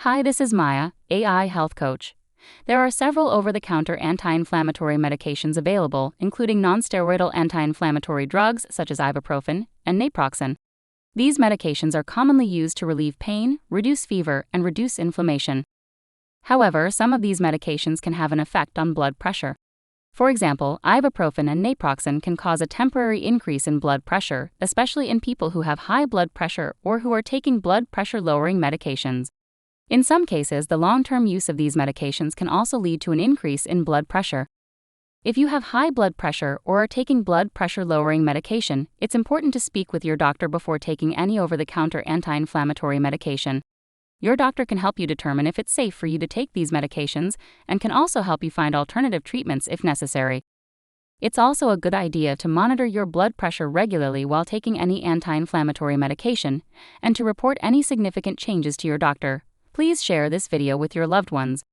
Hi, this is Maya, AI health coach. There are several over-the-counter anti-inflammatory medications available, including non-steroidal anti-inflammatory drugs such as ibuprofen and naproxen. These medications are commonly used to relieve pain, reduce fever, and reduce inflammation. However, some of these medications can have an effect on blood pressure. For example, ibuprofen and naproxen can cause a temporary increase in blood pressure, especially in people who have high blood pressure or who are taking blood pressure-lowering medications. In some cases, the long-term use of these medications can also lead to an increase in blood pressure. If you have high blood pressure or are taking blood pressure-lowering medication, it's important to speak with your doctor before taking any over-the-counter anti-inflammatory medication. Your doctor can help you determine if it's safe for you to take these medications and can also help you find alternative treatments if necessary. It's also a good idea to monitor your blood pressure regularly while taking any anti-inflammatory medication and to report any significant changes to your doctor. Please share this video with your loved ones.